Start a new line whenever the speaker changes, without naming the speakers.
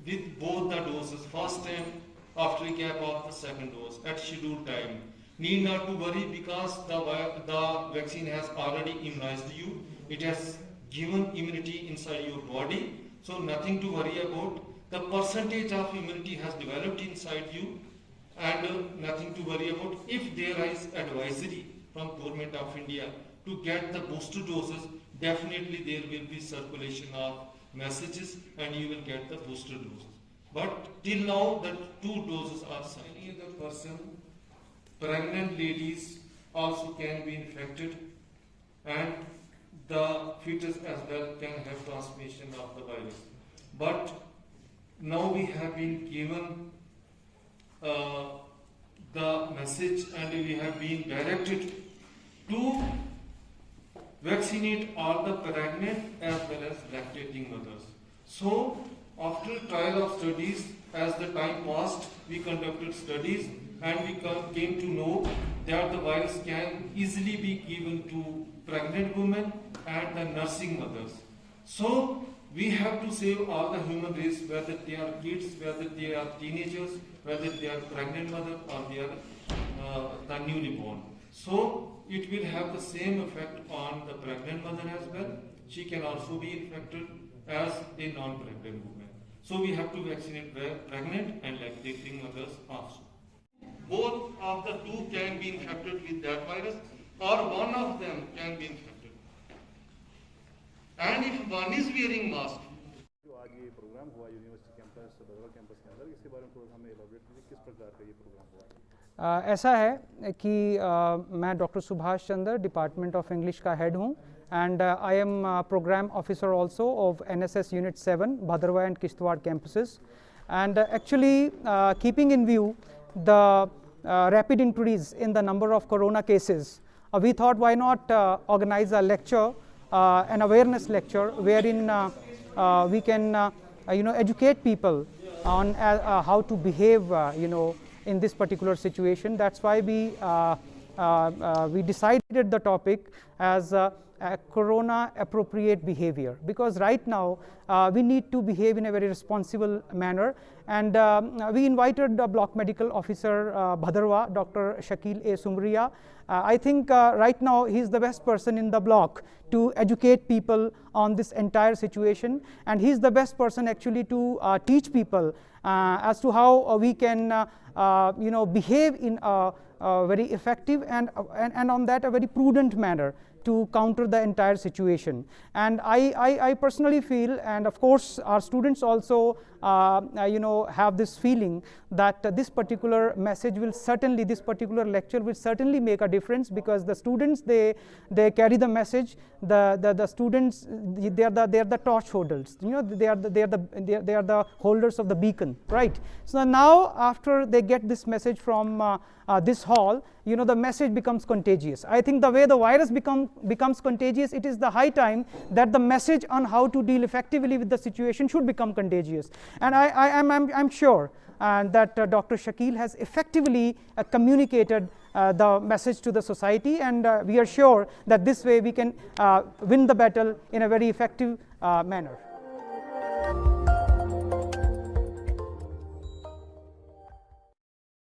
with both the doses, first time after a gap of the second dose at scheduled time. Need not to worry because the vaccine has already immunized you. It has given immunity inside your body. So nothing to worry about. The percentage of immunity has developed inside you, and nothing to worry about. If there is advisory from Government of India to get the booster doses, definitely there will be circulation of messages and you will get the booster doses. But till now the 2 doses are signed. Any other person, pregnant ladies also can be infected, and the fetus as well can have transmission of the virus. But now we have been given the message and we have been directed to vaccinate all the pregnant as well as lactating mothers. So after trial of studies, as the time passed, we conducted studies and we came to know that the virus can easily be given to pregnant women and the nursing mothers. So we have to save all the human race, whether they are kids, whether they are teenagers, whether they are pregnant mother or they are the newly born. So it will have the same effect on the pregnant mother as well. She can also be infected as a non-pregnant woman. So we have to vaccinate pregnant and lactating mothers also. Both of the 2 can be infected with that virus, or one of them can be infected. And if one is wearing mask.
जो आज ये programme हुआ university campus Bhaderwah campus के अंदर, इसके बारे में थोड़ा हमें एलाबोरेट कीजिए, किस प्रकार का ये प्रोग्राम हुआ?
ऐसा है कि मैं doctor Subhash Chandra department of English का हेड हूँ, and I am program officer also of NSS Unit 7 Bhadarwah and Kishtwar campuses, and actually keeping in view the rapid increase in the number of corona cases, we thought why not organize a lecture, an awareness lecture wherein we can educate people on how to behave in this particular situation. That's why we decided the topic as corona appropriate behavior, because right now we need to behave in a very responsible manner, and we invited the block medical officer Bhadarwah, Dr. Shakil A. Sumriya. I think right now he is the best person in the block to educate people on this entire situation, and he is the best person actually to teach people as to how we can behave in a very effective and on that a very prudent manner to counter the entire situation. And I personally feel, and of course our students also have this feeling that this particular message will certainly, this particular lecture will certainly make a difference, because the students they carry the message. The students they are the torch holders, they are the holders of the beacon, right? So now after they get this message from this hall, the message becomes contagious. I think the way the virus becomes contagious, it is the high time that the message on how to deal effectively with the situation should become contagious. And I'm sure that Dr. Shakil has effectively communicated the message to the society, and we are sure that this way we can win the battle in a very effective manner.